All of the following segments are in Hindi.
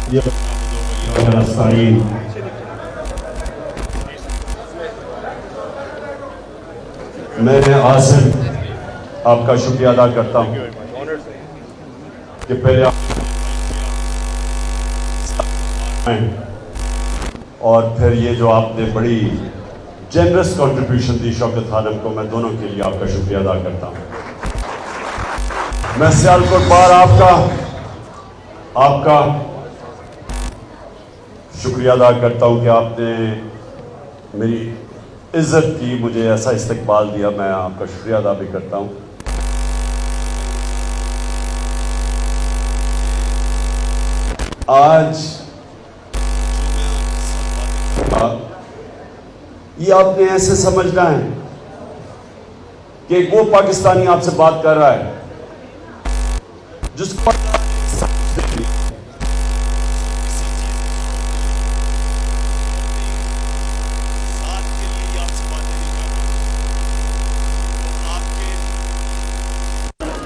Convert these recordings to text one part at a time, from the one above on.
मैं आसिफ आपका शुक्रिया अदा करता हूं कि पहले आप और फिर ये जो आपने बड़ी जेनरस कंट्रीब्यूशन दी शौकत खानम को, मैं दोनों के लिए आपका शुक्रिया अदा करता हूं। मैं सियालकोट बार आपका शुक्रिया अदा करता हूं कि आपने मेरी इज्जत की, मुझे ऐसा इस्तकबाल दिया, मैं आपका शुक्रिया अदा भी करता हूं। आज ये आपने ऐसे समझना है कि वो पाकिस्तानी आपसे बात कर रहा है जिसको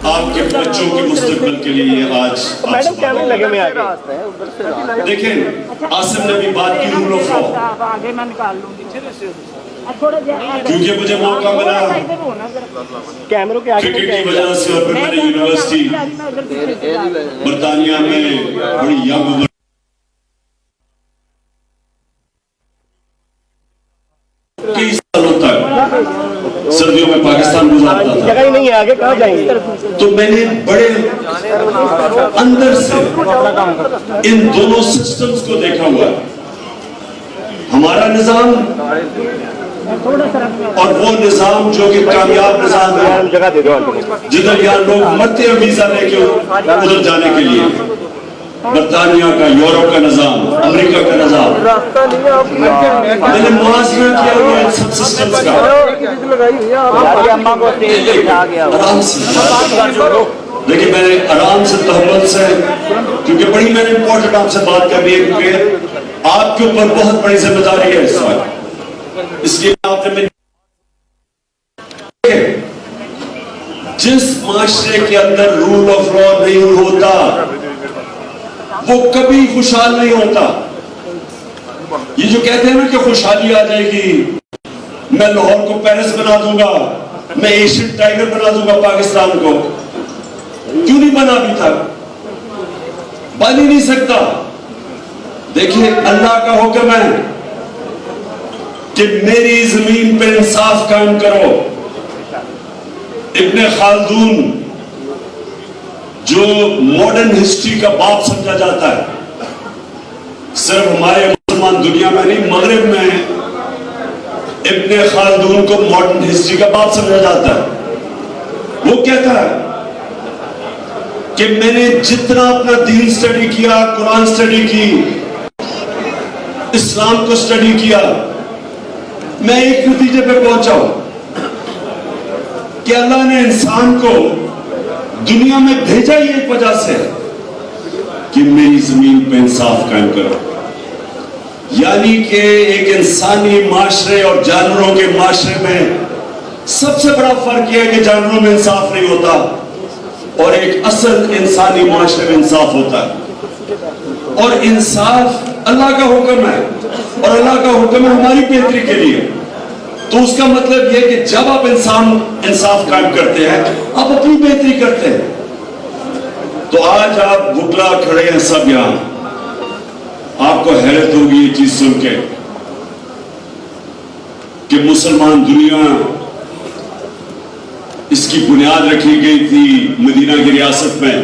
आपके बच्चों के मुस्तकबिल के लिए आज मैडम कैमरे लगे में आगे देखें, आसिम ने भी बात की रूल ऑफ लॉ, आगे मैं निकाल लूंगी क्योंकि मुझे मौका मिला कैमरों के आगे क्रिकेट की वजह से, और फिर मैंने यूनिवर्सिटी बरतानिया में बड़ी यंग उम्र कई सालों तक सर्दियों में पाकिस्तान गुजारता था। जगह ही नहीं है, आगे कहाँ जाएंगे? तो मैंने बड़े अंदर से इन दोनों सिस्टम्स को देखा हुआ है, हमारा निजाम और वो निजाम जो कि कामयाब निजाम है, जगह दे दो जिधर यहाँ लोग मरते हैं वीजा लेके उधर जाने के लिए। बरतानिया का, यूरोप का निजाम, अमेरिका का निजाम, मैंने मुआसरा किया हुआ इन सब सिस्टम्स का। आराम से देखिए, मैंने आराम से तहम्मुल से, क्योंकि बड़ी मैंने इंपॉर्टेंट आपसे बात करनी है, क्योंकि आपके ऊपर बहुत बड़ी जिम्मेदारी है इस वक्त, इसलिए आपने जिस माशरे के अंदर रूल ऑफ लॉ नहीं होता वो कभी खुशहाल नहीं होता। ये जो कहते हैं ना कि खुशहाली आ जाएगी, मैं लाहौर को पेरिस बना दूंगा, मैं एशियन टाइगर बना दूंगा पाकिस्तान को, क्यों नहीं बना अभी तक? बन ही नहीं सकता। देखिए, अल्लाह का हुक्म है कि मेरी जमीन पे इंसाफ कायम करो। इब्ने खालदून, जो मॉडर्न हिस्ट्री का बाप समझा जाता है, सिर्फ हमारे मुसलमान दुनिया में नहीं, मगरिब में इब्ने खालदून को मॉडर्न हिस्ट्री का बाप समझा जाता है। वो कहता है कि मैंने जितना अपना दीन स्टडी किया, कुरान स्टडी की, इस्लाम को स्टडी किया, मैं एक नतीजे पे पहुंचा हूं कि अल्लाह ने इंसान को दुनिया में भेजा ही एक वजह से कि मेरी जमीन पे इंसाफ कायम करो। यानी कि एक इंसानी माशरे और जानवरों के माशरे में सबसे बड़ा फर्क यह है कि जानवरों में इंसाफ नहीं होता और एक असल इंसानी माशरे में इंसाफ होता है। और इंसाफ अल्लाह का हुक्म है, और अल्लाह का हुक्म है हमारी बेहतरी के लिए। तो उसका मतलब यह कि जब आप इंसाफ कायम करते हैं, आप अपनी बेहतरी करते हैं। तो आज आप बुकला खड़े हैं सब यहां, आपको हैरत होगी ये चीज सुन के कि मुसलमान दुनिया, इसकी बुनियाद रखी गई थी मदीना की रियासत में।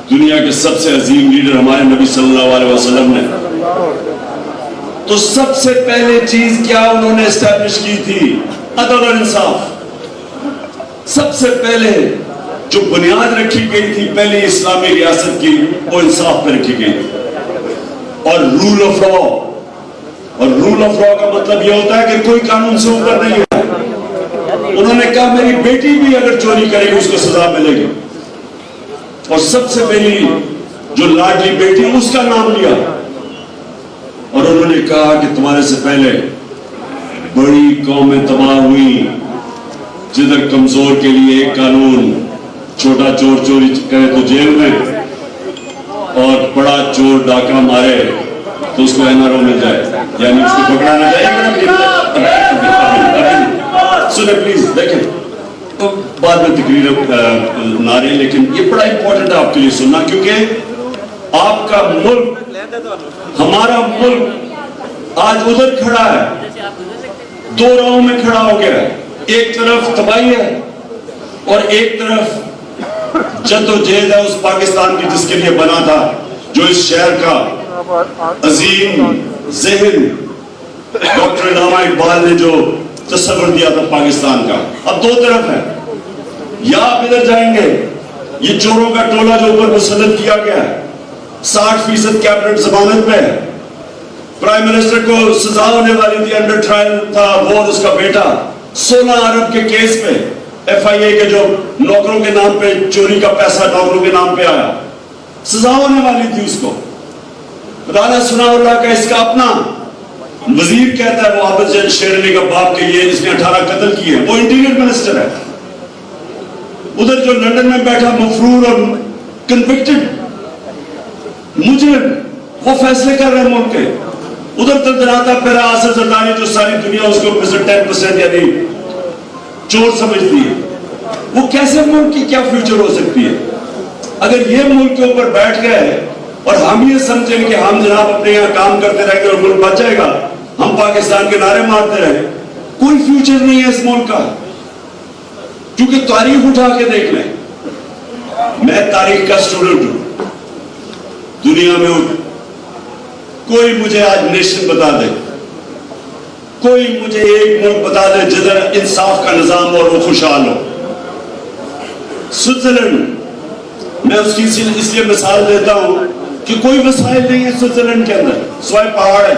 दुनिया के सबसे अजीम लीडर हमारे नबी सल्लल्लाहु अलैहि वसल्लम ने, तो सबसे पहले चीज क्या उन्होंने एस्टैब्लिश की थी? अदल और इंसाफ। सबसे पहले जो बुनियाद रखी गई थी पहले इस्लामी रियासत की, वो इंसाफ पर रखी गई थी, और रूल ऑफ लॉ। और रूल ऑफ लॉ का मतलब यह होता है कि कोई कानून से ऊपर नहीं है। उन्होंने कहा मेरी बेटी भी अगर चोरी करेगी उसको सजा मिलेगी, और सबसे पहली जो लाडली बेटी उसका नाम लिया, और उन्होंने कहा कि तुम्हारे से पहले बड़ी कौमें तबाह हुई, जिधर कमजोर के लिए एक कानून, छोटा चोर चोरी करे तो जेल में, और बड़ा चोर डाका मारे तो उसको एनआरओ मिल जाए, यानी उसको पकड़ा ना जाए। सुने प्लीज, देखें तो बाद में तकरीर ना रहे, लेकिन ये बड़ा इंपॉर्टेंट है आपके लिए सुनना, क्योंकि आपका मुल्क, हमारा मुल्क आज उधर खड़ा है, दो राहों में खड़ा हो गया है। एक तरफ तबाही है और एक तरफ जद्दोजहद है उस पाकिस्तान की जिसके लिए बना था, जो इस शहर का अजीम ज़हन डॉक्टर इलामा इकबाल ने जो तस्वर दिया था पाकिस्तान का। अब दो तरफ है, या आप इधर जाएंगे, ये चोरों का टोला जो ऊपर मुसल्लत किया गया है, 60% कैबिनेट जमानत पे है, प्राइम मिनिस्टर को सजा होने वाली थी, अंडर ट्रायल था वो और उसका बेटा, 16 अरब के केस पे FIA के जो नौकरों के नाम पे चोरी का पैसा नौकरों के नाम पे आया, सजा होने वाली थी उसको। राना सुनाउल्लाह का इसका अपना वजीर कहता है वो आबिद जैन शेर अली का बाप के ये इसने 18 कत्ल किए, वो इंटीरियर मिनिस्टर है। उधर जो लंदन में बैठा मफरूर और कन्विक्टेड मुजरिम, वो फैसले कर रहे हैं मुल्क के। उधर तंजनाता पैरा आसर जरदारी जो सारी दुनिया उसको 10% यानी चोर समझती है, वो कैसे मुल्क की क्या फ्यूचर हो सकती है? अगर ये मुल्क के ऊपर बैठ गए और हम ये समझें कि हम जनाब अपने यहाँ काम करते रहेंगे और मुल्क बच जाएगा, हम पाकिस्तान के नारे मारते रहे, कोई फ्यूचर नहीं है इस मुल्क का। क्योंकि तारीख उठा के देख लें, मैं तारीख का स्टूडेंट हूं, दुनिया में कोई मुझे आज नेशन बता दे, कोई मुझे एक मुल्क बता दे जिधर इंसाफ का निजाम और वो खुशहाल हो। स्विट्जरलैंड, मैं उसकी इसलिए मिसाल देता हूं कि कोई वसाइल नहीं है स्विट्जरलैंड के अंदर, सिवाय पहाड़ है।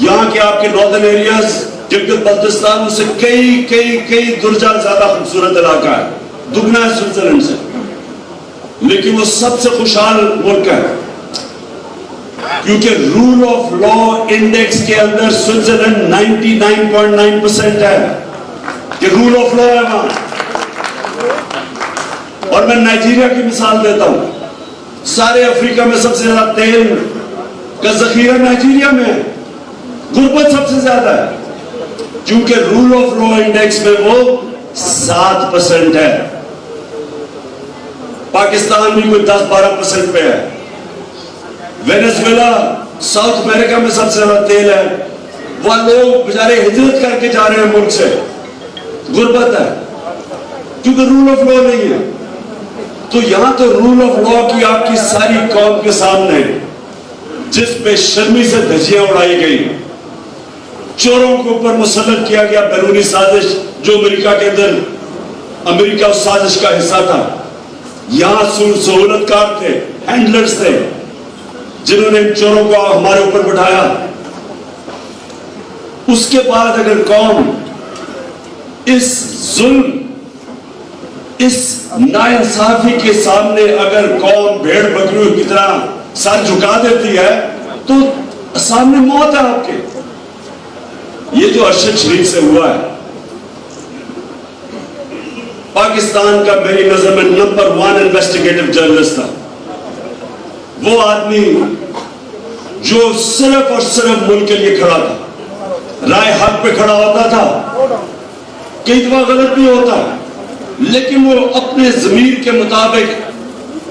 यहां के आपके नॉर्दर्न एरियाज, गिलगित बल्तिस्तान, उससे कई कई कई दुर्जा ज्यादा खूबसूरत इलाका है, दुगना है स्विट्जरलैंड से, लेकिन वो सबसे खुशहाल मुल्क है, क्योंकि रूल ऑफ लॉ इंडेक्स के अंदर स्विट्जरलैंड 99.9% है कि रूल ऑफ लॉ है वहां। और मैं नाइजीरिया की मिसाल देता हूं, सारे अफ्रीका में सबसे ज्यादा तेल का जखीरा नाइजीरिया में है, गुर्बत सबसे ज्यादा है, क्योंकि रूल ऑफ लॉ इंडेक्स में वो 7% है। पाकिस्तान भी कोई 10-12% पे है। वेनेजुएला साउथ अमेरिका में सबसे ज्यादा तेल है, वह लोग बेचारे हिजरत करके जा रहे हैं मुल्क से, गुर्बत है, क्योंकि रूल ऑफ लॉ नहीं है। तो यहां तो रूल ऑफ लॉ की आपकी सारी कौम के सामने जिस बेशर्मी से धज्जियां उड़ाई गई, चोरों के ऊपर मुसल्लत किया गया बैरूनी साजिश, जो अमेरिका के अंदर अमेरिका उस साजिश का हिस्सा था। यहां सहूलतकार थे, हैंडलर्स थे, जिन्होंने इन चोरों को हमारे ऊपर बिठाया। उसके बाद अगर कौम इस जुल्म, इस नाइंसाफी के सामने अगर कौम भेड़ बकरियों की तरह सर झुका देती है, तो सामने मौत है आपके। ये जो अरशद शरीफ से हुआ है, पाकिस्तान का मेरी नजर में नंबर 1 इन्वेस्टिगेटिव जर्नलिस्ट था। वो आदमी जो सिर्फ और सिर्फ मुल्क के लिए खड़ा था, राय हक पे खड़ा होता था, कई दफा गलत भी होता है, लेकिन वो अपने जमीर के मुताबिक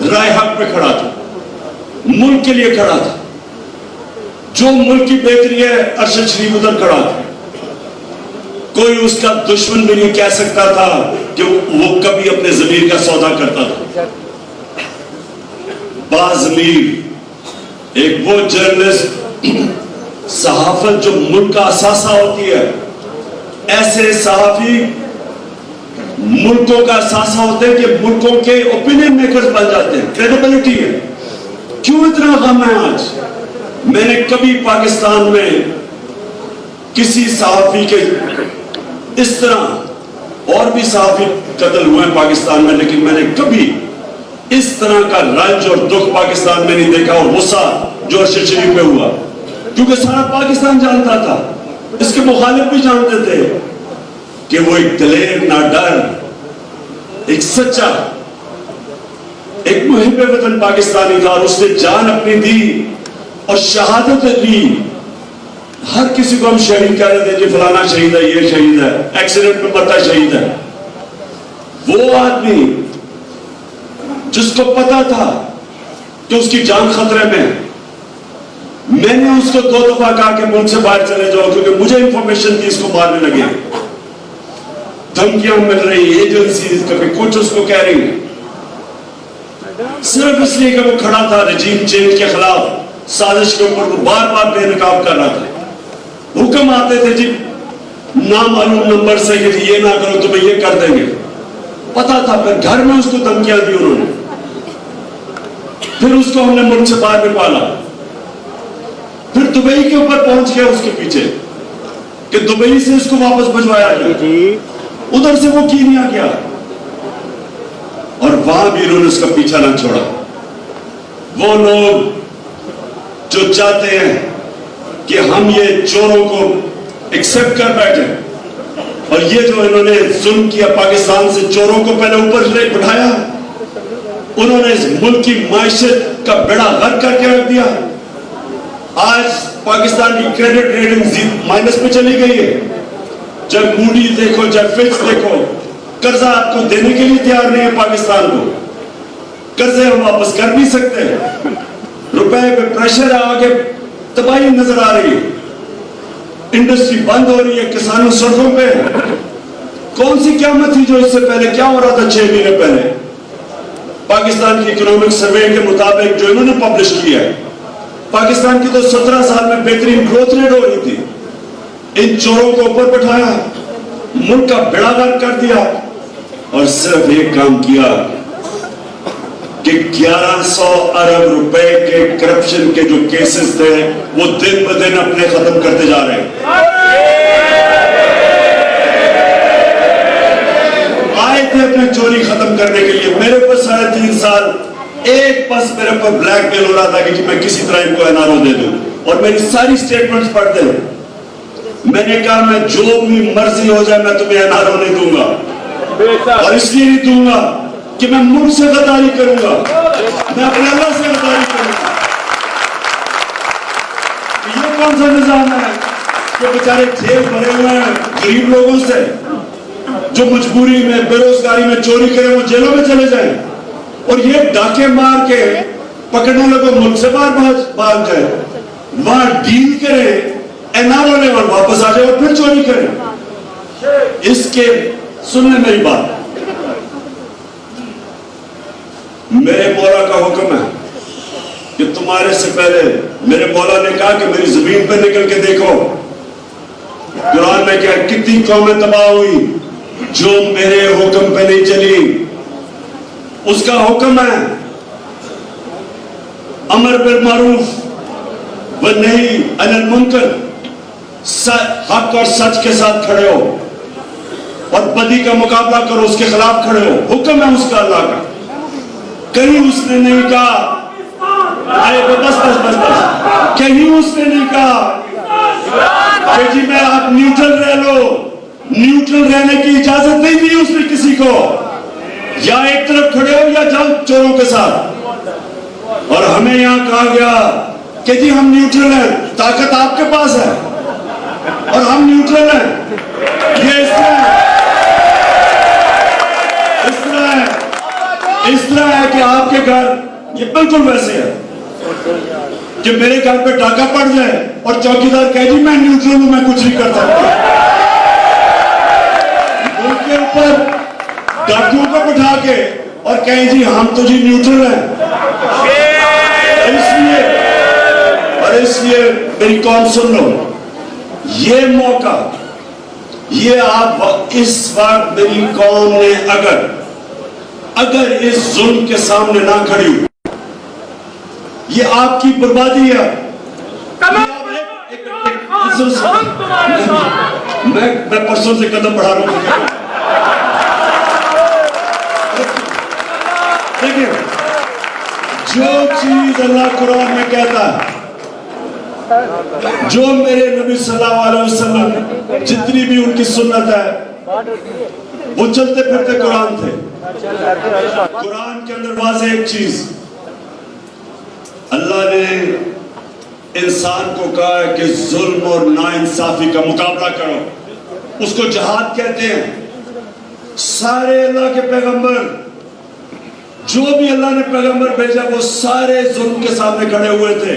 राय हक पे खड़ा था, मुल्क के लिए खड़ा था। जो मुल्क की बेहतरी है, अरशद शरीफ उधर खड़ा था। कोई उसका दुश्मन भी नहीं कह सकता था कि वो कभी अपने जमीर का सौदा करता था। बाज़मीर एक वो जर्नलिस्ट, सहाफत जो मुल्क का असासा होती है, ऐसे सहाफी मुल्कों का असासा होते हैं कि मुल्कों के ओपिनियन मेकर्स बन जाते हैं, क्रेडिबिलिटी है। क्यों इतना गम है आज? मैंने कभी पाकिस्तान में किसी सहाफी के इस तरह, और भी सहाफी कत्ल हुए हैं पाकिस्तान में, लेकिन मैंने कभी इस तरह का रंज और दुख पाकिस्तान में नहीं देखा, और गुस्सा जो अरशद शरीफ पे हुआ, क्योंकि सारा पाकिस्तान जानता था, इसके मुखालिफ भी जानते थे कि वो एक दलेर, ना डर, एक सच्चा एक मुहिब वतन पाकिस्तानी था और उसने जान अपनी दी और शहादत ली। हर किसी को हम शहीद कह रहे थे, जी फलाना शहीद है, ये शहीद है, एक्सीडेंट में मरता शहीद है। वो आदमी जिसको पता था कि उसकी जान खतरे में, मैंने उसको 2 दफा कहा कि मुल्क से बाहर चले जाओ, क्योंकि मुझे इंफॉर्मेशन थी इसको मारने लगे, धमकियां मिल रही, एजेंसी कभी कुछ उसको कह रही है, सिर्फ इसलिए कि वो खड़ा था रजीम चेंज के खिलाफ साजिश के ऊपर, वो बार बार बेनकाब कर रहा था। हुक्म आते थे जी नामालूम नंबर से कि ये ना करो तुम्हें ये कर देंगे, पता था। फिर घर में उसको धमकियां दी उन्होंने, फिर उसको हमने मुल्क से बाहर निकाला, फिर दुबई के ऊपर पहुंच गया उसके पीछे कि दुबई से उसको वापस भिजवाया गया, उधर से वो कीनिया गया और वहां भी उन्होंने उसका पीछा ना छोड़ा। वो लोग जो चाहते हैं कि हम ये चोरों को एक्सेप्ट कर बैठे, और ये जो इन्होंने जुल्म किया पाकिस्तान से, चोरों को पहले ऊपर ले बिठाया, उन्होंने इस मुल्क की माइशत का बेड़ा गर्क करके रख दिया। आज पाकिस्तान की क्रेडिट रेटिंग माइनस पे चली गई है। जब मूडी देखो, जब फिच देखो, कर्जा आपको देने के लिए तैयार नहीं है पाकिस्तान को। कर्जे हम वापस कर नहीं सकते, रुपए पे प्रेशर है, आगे तबाही नजर आ रही है, इंडस्ट्री बंद हो रही है, किसानों सड़कों पे। कौन सी क़यामत थी जो इससे पहले क्या हो रहा था 6 महीने पहले? पाकिस्तान की इकोनॉमिक सर्वे के मुताबिक जो इन्होंने पब्लिश किया है, पाकिस्तान की तो 17 साल में बेहतरीन ग्रोथ रेट हो रही थी। इन चोरों को ऊपर बैठाया, मुल्क का बेड़ा गर्क कर दिया और सिर्फ एक काम किया कि 1100 अरब रुपए के करप्शन के जो केसेस थे वो दिन ब दिन अपने खत्म करते जा रहे हैं। आए थे अपनी चोरी खत्म करने के लिए। मेरे ऊपर 3.5 साल एक बस मेरे ऊपर ब्लैकमेल हो रहा था कि मैं किसी तरह इनको एनआरओ दे दूं, और मेरी सारी स्टेटमेंट्स पढ़ते हैं। मैंने कहा मैं जो भी मर्जी हो जाए मैं तुम्हें एनआरओ नहीं दूंगा, और इसलिए नहीं दूंगा कि मैं मुल्क से गद्दारी करूंगा, मैं अपने अल्लाह से गद्दारी करूंगा। ये कौन सा निजाम है कि बेचारे जेल भरे हुए हैं गरीब लोगों से, जो मजबूरी में बेरोजगारी में चोरी करें वो जेलों में चले जाएं, और ये डाके मार के पकड़ने लगो मुल्क से बाहर भाग जाए, वहां डील करे एनआरओ ले और वापस आ जाए और फिर चोरी करे। इसके सुनने मेरी बात, मेरे मौला का हुक्म है कि तुम्हारे से पहले मेरे मौला ने कहा कि मेरी जमीन पे निकल के देखो। कुरान में क्या कितनी कौमें तबाह हुई जो मेरे हुक्म पे नहीं चली। उसका हुक्म है अमर बिल मारूफ व नही अनिल मुनकर, हक और सच के साथ खड़े हो और बदी का मुकाबला करो, उसके खिलाफ खड़े हो। हुक्म है उसका अल्लाह का। कहीं उसने नहीं कहा अरे बस बस बस बस, कहीं उसने नहीं कहा कि जी मैं आप न्यूट्रल रह लो। न्यूट्रल रहने की इजाजत नहीं दी उसने किसी को, या एक तरफ खड़े हो या जाओ चोरों के साथ। और हमें यहां कहा गया कि जी हम न्यूट्रल हैं, ताकत आपके पास है और हम न्यूट्रल हैं। ये इस तरह है कि आपके घर ये बिल्कुल वैसे है कि मेरे घर पे डाका पड़ जाए और चौकीदार कहे जी मैं न्यूट्रल हूं, मैं कुछ नहीं कर सकता। उनके ऊपर डाकुओं को बिठा के और कहें जी हम तो जी न्यूट्रल हैं। इसलिए मेरी कौम सुन लो, ये मौका, ये आप इस बार मेरी कौम ने अगर इस जुल्म के सामने ना खड़ी, ये आपकी बर्बादी है। मैं परसों से कदम बढ़ा रहा हूं। देखिए, जो चीज अल्लाह कुरान में कहता है, जो मेरे नबी सल्लल्लाहु अलैहि वसल्लम जितनी भी उनकी सुन्नत है वो चलते फिरते कुरान थे। कुरान के अंदर वाज़ेह एक चीज अल्लाह ने इंसान को कहा है कि जुल्म और नाइंसाफी का मुकाबला करो, उसको जिहाद कहते हैं। सारे अल्लाह के पैगंबर, जो भी अल्लाह ने पैगंबर भेजा, वो सारे जुल्म के सामने खड़े हुए थे।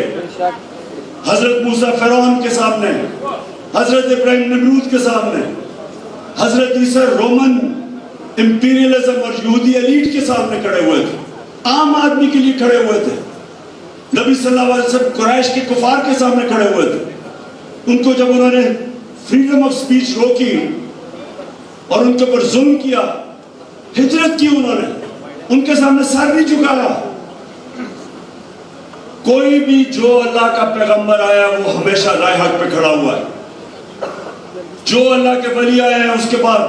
हजरत मूसा फिरौन के सामने, हजरत इब्राहिम नमरूद के सामने, हजरत ईसा रोमन इंपीरियलिज्म और यहूदी एलीट के सामने खड़े हुए थे, आम आदमी के लिए खड़े हुए थे। नबी सल्लल्लाहु अलैहि वसल्लम कुरैश के कुफार के सामने खड़े हुए थे। उनको जब उन्होंने फ्रीडम ऑफ स्पीच रोकी और उनके ऊपर जुल्म किया, हिजरत की उन्होंने, उनके सामने सर नहीं झुकाया। कोई भी जो अल्लाह का पैगंबर आया वो हमेशा राह हक पे खड़ा हुआ है। जो अल्लाह के वली आए हैं, उसके बाद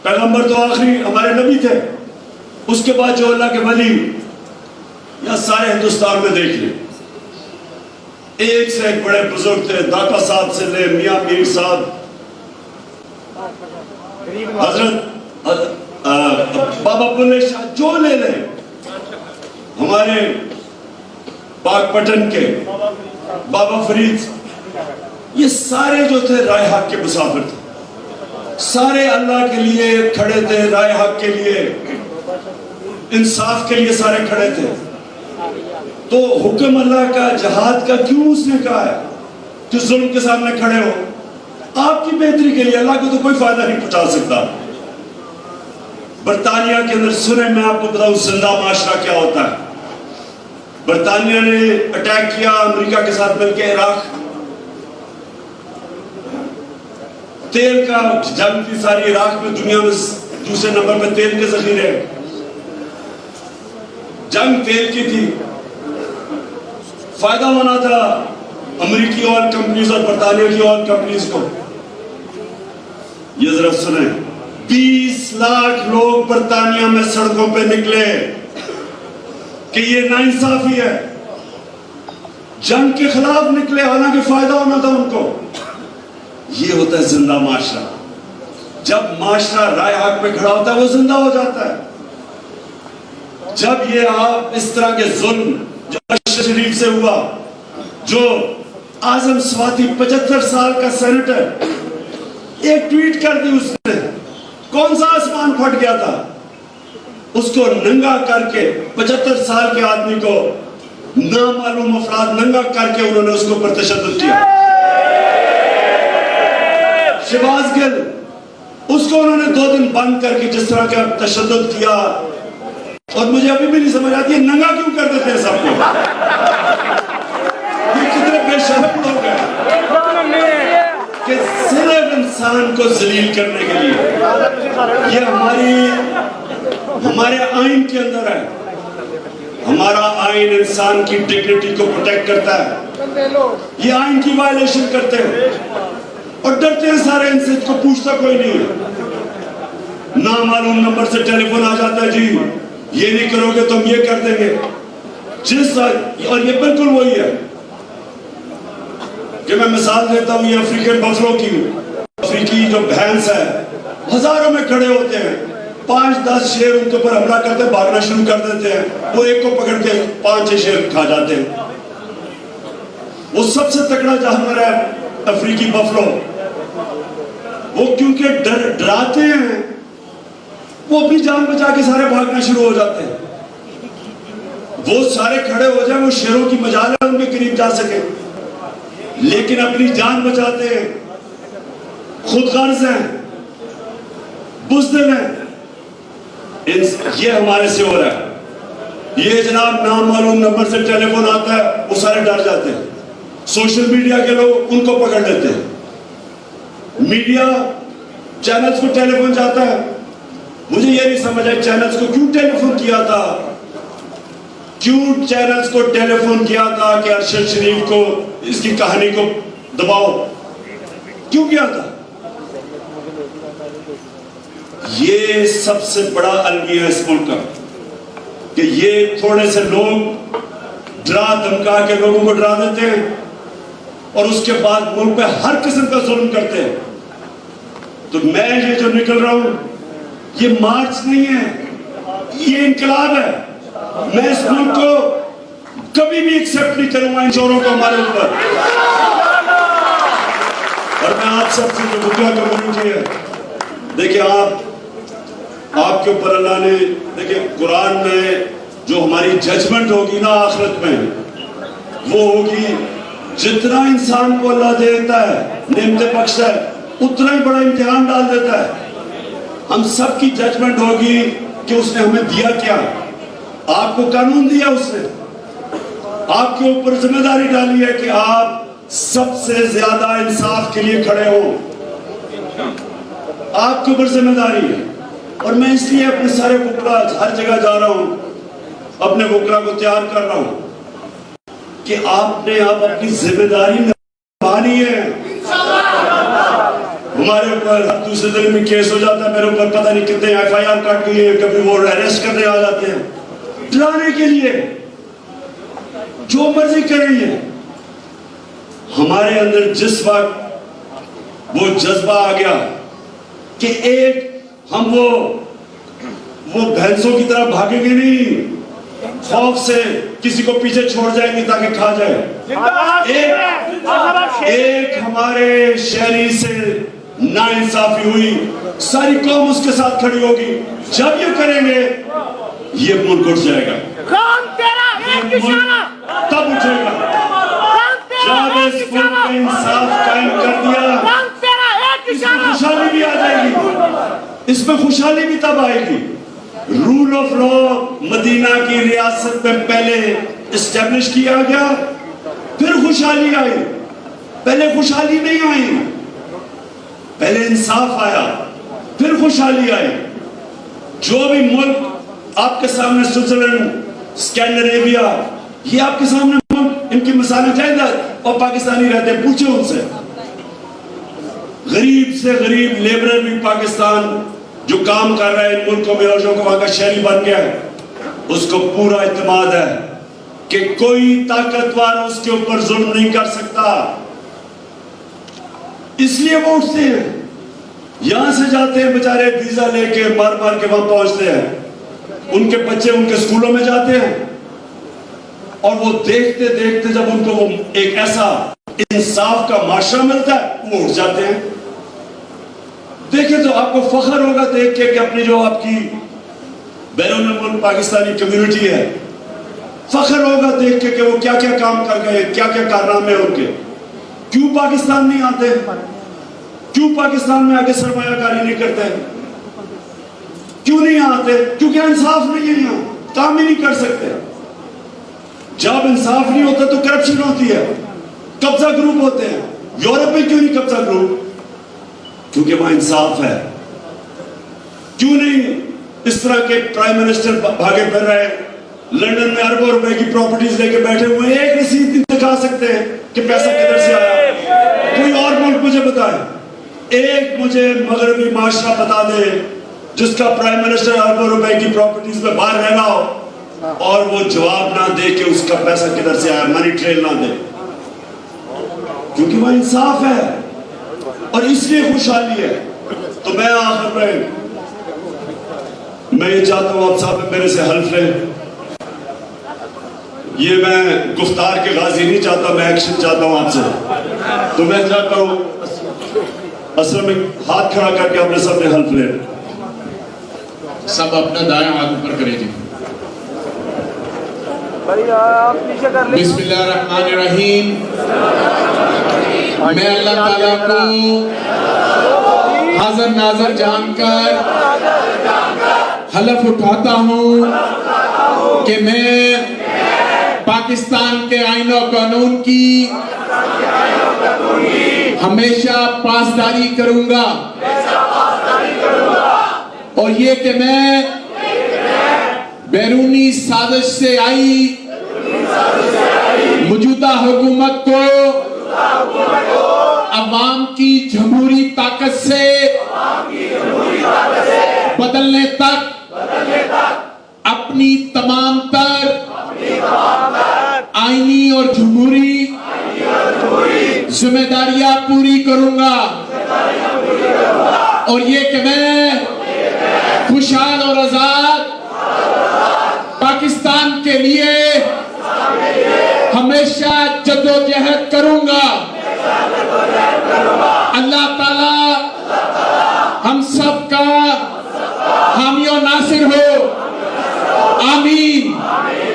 पैगंबर तो आखिरी हमारे नबी थे, उसके बाद जो अल्लाह के वली, या सारे हिंदुस्तान में देख लें, एक से एक बड़े बुजुर्ग थे। दाता साहब से ले मियां मीर साहब, हजरत बाबा बुल्ले शाह, जो ले लें, हमारे पाकपटन के बाबा फरीद, ये सारे जो थे राय हक के मुसाफिर थे। सारे अल्लाह के लिए खड़े थे, राय हक के लिए, इंसाफ के लिए सारे खड़े थे। तो हुक्म अल्लाह का, जहाद का क्यों उसने कहा है कि जुल्म के सामने खड़े हो? आपकी बेहतरी के लिए, अल्लाह को तो कोई फायदा नहीं पहुंचा सकता। बरतानिया के अंदर सुने, मैं आपको बताऊं जिंदा माशरा क्या होता है। बरतानिया ने अटैक किया अमेरिका के साथ मिलकर इराक, तेल का जंग थी सारी इराक में, दुनिया में दूसरे नंबर पे तेल के जखीरे, जंग तेल की थी। फायदा होना था अमेरिकी ऑयल कंपनीज और बरतानिया की ऑयल कंपनीज को। ये जरा सुने, 20 लाख लोग बरतानिया में सड़कों पे निकले कि ये नाइंसाफी है, जंग के खिलाफ निकले, हालांकि फायदा होना था उनको। ये होता है जिंदा माशरा। जब माशरा राय हक पे खड़ा होता है, वो जिंदा हो जाता है। जब ये आप इस तरह के जुल्म जो अशरफ शरीफ से हुआ, जो आजम स्वाति 75 साल का सेनेटर, एक ट्वीट कर दी उसने, कौन सा आसमान फट गया था, उसको नंगा करके 75 साल के आदमी को नामालूम अफराद नंगा करके उन्होंने उसको पर तशद्दुद किया। शहबाज गिल, उसको उन्होंने 2 दिन बंद करके जिस तरह का तशद्दुद किया, और मुझे अभी भी नहीं समझ आती है नंगा क्यों कर देते हैं सबको। ये कितने बेशर्म लोग हैं कि सिर्फ इंसान को जलील करने के लिए। ये हमारे आइन के अंदर है। हमारा आइन इंसान की डिग्निटी को प्रोटेक्ट करता है। ये आइन की वायलेशन करते हैं और डरते हैं सारे इनसे, को पूछता कोई नहीं है। नामालूम नंबर से टेलीफोन आ जाता है, जी ये नहीं करोगे तो हम ये कर देंगे। और ये बिल्कुल वही है कि मैं मिसाल देता हूं, ये अफ्रीकन बफलो की, अफ्रीकी जो भैंस है, हजारों में खड़े होते हैं, 5-10 शेर उनके ऊपर हमला करते, भागना शुरू कर देते हैं। वो एक को पकड़ के 5-6 शेर खा जाते हैं। वो सबसे तगड़ा जानवर है अफ्रीकी बफलो। वो क्योंकि डराते हैं, वो अपनी जान बचा के सारे भागना शुरू हो जाते हैं। वो सारे खड़े हो जाए, वो शेरों की मजाल है उनके करीब जा सके, लेकिन अपनी जान बचाते हैं, खुद गर्ज हैं, बुज़दिल हैं। ये हमारे से हो रहा है। ये जनाब नामालूम नंबर से टेलीफोन आता है, वो सारे डर जाते हैं। सोशल मीडिया के लोग उनको पकड़ लेते हैं। मीडिया चैनल्स को टेलीफोन जाता है। मुझे ये नहीं समझ आया चैनल्स को क्यों टेलीफोन किया था, क्यों चैनल्स को टेलीफोन किया था कि अरशद शरीफ को, इसकी कहानी को दबाओ, क्यों किया था? ये सबसे बड़ा अलमिया इस मुल्क का कि ये थोड़े से लोग डरा धमका के लोगों को डरा देते हैं और उसके बाद मुल्क पे हर किस्म का जुल्म करते हैं। तो मैं ये जो निकल रहा हूं, ये मार्च नहीं है ये इनकलाब है। मैं इस मुल्क को कभी भी एक्सेप्ट नहीं करूंगा इन चोरों को हमारे ऊपर। और मैं आप सबसे जो मुद्दा कम्युनिटी है, देखिए आपके ऊपर अल्लाह ने, देखिए कुरान में जो हमारी जजमेंट होगी ना आखिरत में, वो होगी जितना इंसान को अल्लाह देता है, नेमते बख्शता है, उतना ही बड़ा इम्तिहान डाल देता है। हम सब की जजमेंट होगी कि उसने हमें दिया क्या। आपको कानून दिया उसने, आपके ऊपर जिम्मेदारी डाली है कि आप सबसे ज्यादा इंसाफ के लिए खड़े हो। आपके ऊपर जिम्मेदारी है। और मैं इसलिए अपने सारे वकला हर जगह जा रहा हूं, अपने वकला को तैयार कर रहा हूं कि आपने आप अपनी जिम्मेदारी निभानी है। हमारे ऊपर दूसरे दिन में केस हो जाता है, मेरे ऊपर पता नहीं कितने FIR काट गई है, कभी वो अरेस्ट करने आ जाते हैं डराने के लिए, जो मर्जी करेंगे। हमारे अंदर जिस वक्त वो जज्बा आ गया कि एक हम वो भैंसों की तरह भागेंगे नहीं, खौफ से किसी को पीछे छोड़ जाएंगे ताकि खा जाए। एक हमारे शहरी से नाइंसाफी हुई, सारी कौम उसके साथ खड़ी होगी। जब ये करेंगे ये मुल्क उठ जाएगा। तब उठेगा जब इस मुल्क में इंसाफ कायम कर दिया। इसमें खुशहाली भी आ जाएगी, इसमें खुशहाली भी तब आएगी। रूल ऑफ लॉ मदीना की रियासत में पहले इस्टेब्लिश किया गया, फिर खुशहाली आई। पहले खुशहाली नहीं आई, पहले इंसाफ आया, फिर खुशहाली आई। जो भी मुल्क आपके सामने, स्विट्जरलैंड, स्कैंडिनेविया, ये आपके सामने मुल्क, इनकी मिसालें जायदाद और पाकिस्तानी रहते हैं, पूछे उनसे। गरीब से गरीब लेबरर भी पाकिस्तान जो काम कर रहा है इन मुल्कों में और जो वहां का शहरी बन गया है, उसको पूरा इत्मीनान है कि कोई ताकतवर उसके ऊपर जुल्म नहीं कर सकता। इसलिए वो उठते हैं, यहां से जाते हैं बेचारे वीजा लेके, मार मार के वहां पहुंचते हैं। उनके बच्चे उनके स्कूलों में जाते हैं और वो देखते देखते जब उनको वो एक ऐसा इंसाफ का माशरा मिलता है, वो उठ जाते हैं। देखे तो आपको फख्र होगा देख के कि अपनी जो आपकी बैरून मुल्क पाकिस्तानी कम्युनिटी है, फख्र होगा देख के कि वो क्या क्या काम कर गए, क्या क्या कारनामे उनके। क्यों पाकिस्तान नहीं आते, क्यों पाकिस्तान में आके सरमायाकारी नहीं करते, क्यों नहीं आते? क्योंकि इंसाफ नहीं है, यहाँ काम ही नहीं कर सकते। जब इंसाफ नहीं होता तो करप्शन होती है, कब्जा ग्रुप होते हैं। यूरोप में क्यों नहीं कब्जा ग्रुप? क्योंकि वहां इंसाफ है। क्यों नहीं इस तरह के प्राइम मिनिस्टर भागे फिर रहे, लंदन में अरबों रुपए की प्रॉपर्टीज लेके बैठे हुए, एक रसीद नहीं दिखा सकते हैं कि पैसा किधर से आया। कोई और मुल्क मुझे बताए, एक मुझे मगरबी माशरा बता दे जिसका प्राइम मिनिस्टर अरबों रुपए की प्रॉपर्टीज में बाहर रह रहा हो और वो जवाब ना दे कि उसका पैसा किधर से आया, मनी ट्रेल ना दे। क्योंकि वह इंसाफ है और इसलिए खुशहाली है। तो मैं आखिर में मैं ये चाहता हूं आप साहब मेरे से हल्फ लें। ये मैं गुफ्तार के गाजी नहीं चाहता, मैं एक्शन चाहता हूं आपसे। तो मैं चाहता हूं असल में हाथ खड़ा करके अपने सामने हल्फ लें। सब अपना दायां हाथ ऊपर करें जी। बिस्मिल्लाहिर्रहमानिर्रहीम। मैं अल्लाह ताला को हाज़िर नाज़िर जानकर हलफ उठाता हूँ कि मैं पाकिस्तान के आईन और कानून की हमेशा पासदारी करूंगा और ये कि मैं बैरूनी साजिश से आई मौजूदा हुकूमत को अवाम की जमहूरी ताकत से बदलने तक अपनी तमाम तर आईनी और जमहूरी जिम्मेदारियां पूरी करूंगा और ये कि मैं खुशहाल और आजाद लिए हमेशा जद्दोजहद करूंगा। अल्लाह ताला हम सबका हामी और नासिर हो। आमीन।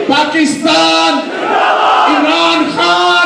पाकिस्तान, इमरान खान